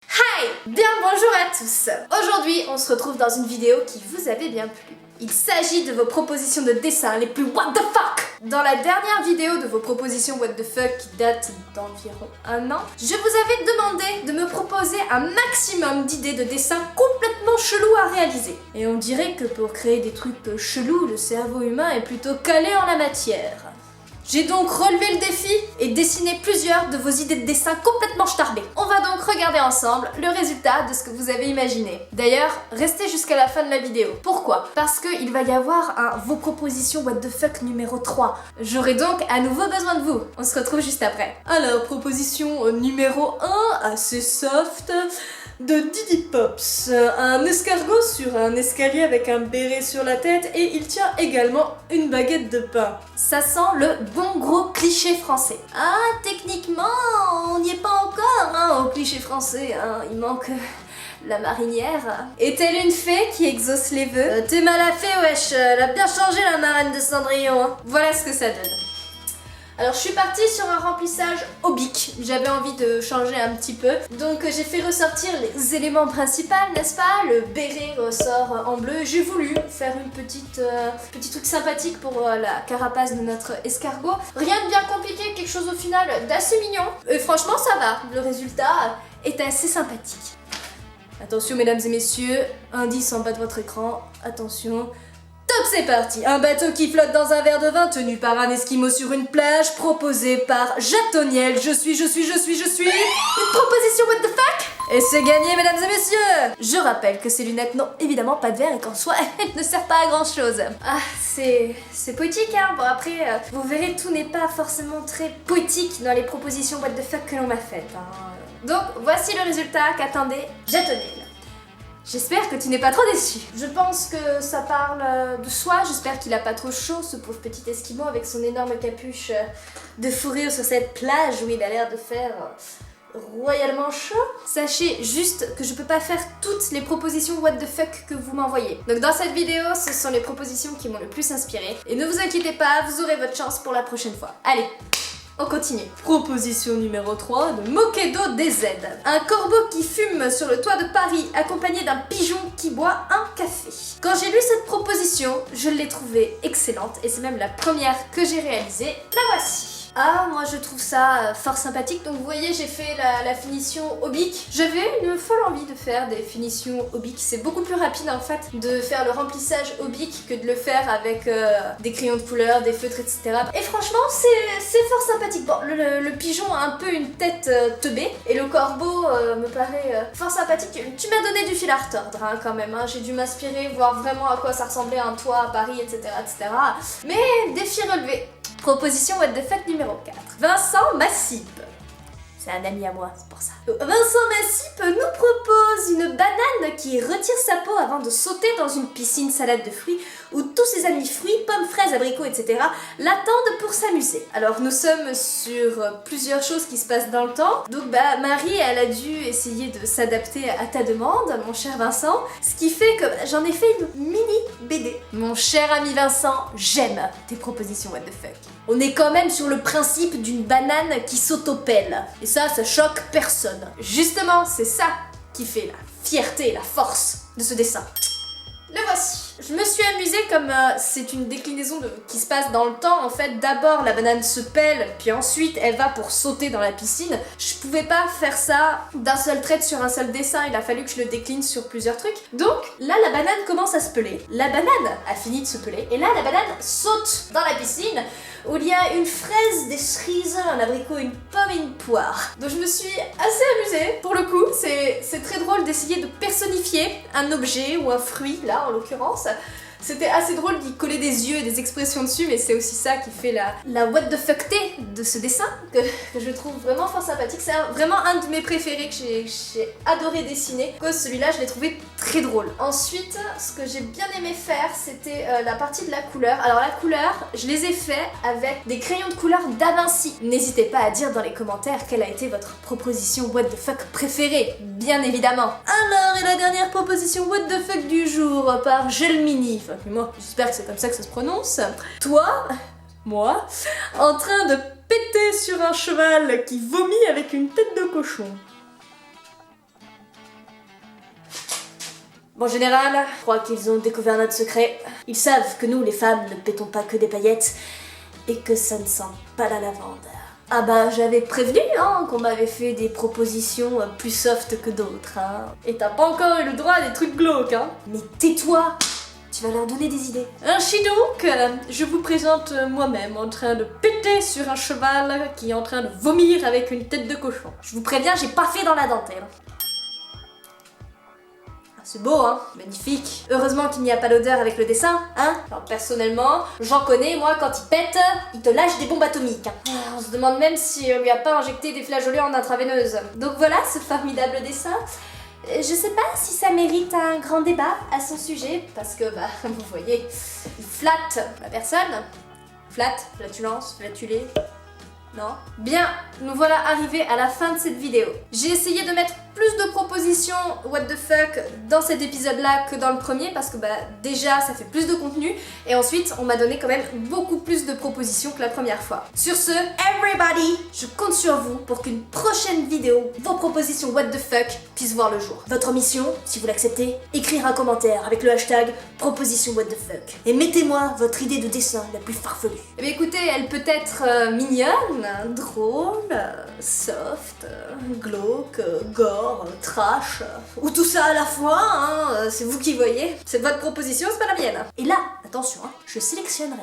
Hi! Bien bonjour à tous! Aujourd'hui, on se retrouve dans une vidéo qui vous avait bien plu. Il s'agit de vos propositions de dessin les plus what the fuck! Dans la dernière vidéo de vos propositions what the fuck qui date d'environ un an, je vous avais demandé de me proposer un maximum d'idées de dessins complètement chelous à réaliser. Et on dirait que pour créer des trucs chelous, le cerveau humain est plutôt calé en la matière. J'ai donc relevé le défi et dessiné plusieurs de vos idées de dessin complètement starbées. On va donc regarder ensemble le résultat de ce que vous avez imaginé. D'ailleurs, restez jusqu'à la fin de la vidéo. Pourquoi? Parce qu'il va y avoir un vos propositions what the fuck numéro 3. J'aurai donc à nouveau besoin de vous. On se retrouve juste après. Alors, proposition numéro 1, assez soft, de Didi Pops. Un escargot sur un escalier avec un béret sur la tête et il tient également une baguette de pain. Ça sent le bon gros cliché français. Ah, techniquement, on n'y est pas encore hein, au cliché français. Hein. Il manque la marinière. Est-elle une fée qui exauce les vœux? T'es mal à fée, wesh. Elle a bien changé la marraine de Cendrillon. Hein. Voilà ce que ça donne. Alors je suis partie sur un remplissage au bic, j'avais envie de changer un petit peu, donc j'ai fait ressortir les éléments principaux, n'est-ce pas? Le béret ressort en bleu, j'ai voulu faire une petit truc sympathique pour la carapace de notre escargot. Rien de bien compliqué, quelque chose au final d'assez mignon, et franchement ça va, le résultat est assez sympathique. Attention mesdames et messieurs, indice en bas de votre écran, attention. Top, c'est parti! Un bateau qui flotte dans un verre de vin tenu par un esquimau sur une plage, proposé par Jatoniel. Je suis. Une proposition what the fuck? Et c'est gagné, mesdames et messieurs! Je rappelle que ces lunettes n'ont évidemment pas de verre et qu'en soi, elles ne servent pas à grand chose. Ah, c'est poétique, hein? Bon, après, vous verrez, tout n'est pas forcément très poétique dans les propositions what the fuck que l'on m'a faites. Hein. Donc, voici le résultat qu'attendait Jatoniel. J'espère que tu n'es pas trop déçu. Je pense que ça parle de soi, j'espère qu'il a pas trop chaud, ce pauvre petit esquimau avec son énorme capuche de fourrure sur cette plage où il a l'air de faire royalement chaud. Sachez juste que je peux pas faire toutes les propositions what the fuck que vous m'envoyez. Donc dans cette vidéo, ce sont les propositions qui m'ont le plus inspiré. Et ne vous inquiétez pas, vous aurez votre chance pour la prochaine fois. Allez! On continue. Proposition numéro 3 de Mokedo DZ. Un corbeau qui fume sur le toit de Paris accompagné d'un pigeon qui boit un café. Quand j'ai lu cette proposition, je l'ai trouvée excellente et c'est même la première que j'ai réalisée. La voici. Ah, moi je trouve ça fort sympathique. Donc vous voyez, j'ai fait la finition au bic. J'avais une folle envie de faire des finitions au bic. C'est beaucoup plus rapide en fait de faire le remplissage au bic que de le faire avec des crayons de couleur, des feutres, etc. Et franchement, c'est fort sympathique. Bon, le pigeon a un peu une tête teubée et le corbeau me paraît fort sympathique. Tu m'as donné du fil à retordre hein, quand même. Hein. J'ai dû m'inspirer, voir vraiment à quoi ça ressemblait un toit à Paris, etc. etc. Mais défi relevé. Proposition what the fuck numéro 4. Vincent Massip. C'est un ami à moi, c'est pour ça. Vincent Massip nous propose une banane qui retire sa peau avant de sauter dans une piscine salade de fruits où tous ses amis fruits, pommes, fraises, abricots, etc. l'attendent pour s'amuser. Alors nous sommes sur plusieurs choses qui se passent dans le temps. Donc Marie, elle a dû essayer de s'adapter à ta demande, mon cher Vincent. Ce qui fait que j'en ai fait une mini BD. Mon cher ami Vincent, j'aime tes propositions what the fuck. On est quand même sur le principe d'une banane qui s'autopelle. Et ça choque personne. Justement, c'est ça qui fait la fierté et la force de ce dessin. Le voici. Je me suis amusée comme c'est une déclinaison qui se passe dans le temps. En fait, d'abord la banane se pèle, puis ensuite elle va pour sauter dans la piscine. Je pouvais pas faire ça d'un seul trait sur un seul dessin, il a fallu que je le décline sur plusieurs trucs. Donc là, la banane commence à se peler. La banane a fini de se peler, et là, la banane saute dans la piscine où il y a une fraise, des cerises, un abricot, une pomme et une poire. Donc je me suis assez amusée. Pour le coup, c'est très drôle d'essayer de personnifier un objet ou un fruit, là en l'occurrence. C'était assez drôle d'y coller des yeux et des expressions dessus, mais c'est aussi ça qui fait la what the fuck-té de ce dessin, que je trouve vraiment fort sympathique. C'est vraiment un de mes préférés que j'ai adoré dessiner. Cause celui-là, je l'ai trouvé très drôle. Ensuite, ce que j'ai bien aimé faire, c'était la partie de la couleur. Alors la couleur, je les ai fait avec des crayons de couleur Da Vinci. N'hésitez pas à dire dans les commentaires quelle a été votre proposition what the fuck préférée, bien évidemment. Alors, et la dernière proposition what the fuck du jour par Gelmini. Enfin, moi, j'espère que c'est comme ça que ça se prononce. Toi, moi, en train de péter sur un cheval qui vomit avec une tête de cochon. Bon, en général, je crois qu'ils ont découvert notre secret. Ils savent que nous, les femmes, ne pétons pas que des paillettes et que ça ne sent pas la lavande. Ah bah, j'avais prévenu, hein, qu'on m'avait fait des propositions plus soft que d'autres, hein. Et t'as pas encore eu le droit à des trucs glauques, hein. Mais tais-toi! Tu vas leur donner des idées. Ainsi donc, je vous présente moi-même en train de péter sur un cheval qui est en train de vomir avec une tête de cochon. Je vous préviens, j'ai pas fait dans la dentelle. C'est beau, hein? Magnifique. Heureusement qu'il n'y a pas d'odeur avec le dessin, hein? Alors, personnellement, j'en connais, moi, quand il pète, il te lâche des bombes atomiques. Hein. On se demande même si on lui a pas injecté des flageolets en intraveineuse. Donc voilà, ce formidable dessin. Je sais pas si ça mérite un grand débat à son sujet, parce que, bah, vous voyez, il flatte la personne. Flatte, flatulence, flatulé. Non? Bien, nous voilà arrivés à la fin de cette vidéo. J'ai essayé de mettre plus de propositions what the fuck dans cet épisode-là que dans le premier parce que bah déjà ça fait plus de contenu et ensuite on m'a donné quand même beaucoup plus de propositions que la première fois. Sur ce, everybody, je compte sur vous pour qu'une prochaine vidéo, vos propositions what the fuck puissent voir le jour. Votre mission, si vous l'acceptez, écrire un commentaire avec le hashtag proposition what the fuck et mettez-moi votre idée de dessin la plus farfelue. Eh bien écoutez, elle peut être mignonne, drôle, soft, glauque, gore, trash, ou tout ça à la fois, hein, c'est vous qui voyez. C'est votre proposition, c'est pas la mienne. Et là, attention, hein, je sélectionnerai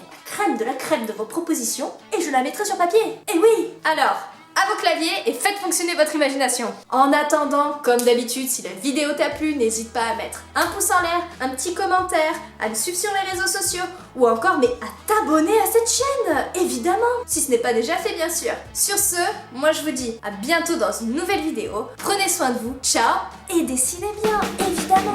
la crème de vos propositions et je la mettrai sur papier. Et oui! Alors, à vos claviers et faites fonctionner votre imagination. En attendant, comme d'habitude, si la vidéo t'a plu, n'hésite pas à mettre un pouce en l'air, un petit commentaire, à me suivre sur les réseaux sociaux ou encore à t'abonner à cette chaîne, évidemment, si ce n'est pas déjà fait bien sûr. Sur ce, moi je vous dis à bientôt dans une nouvelle vidéo. Prenez soin de vous, ciao et dessinez bien, évidemment.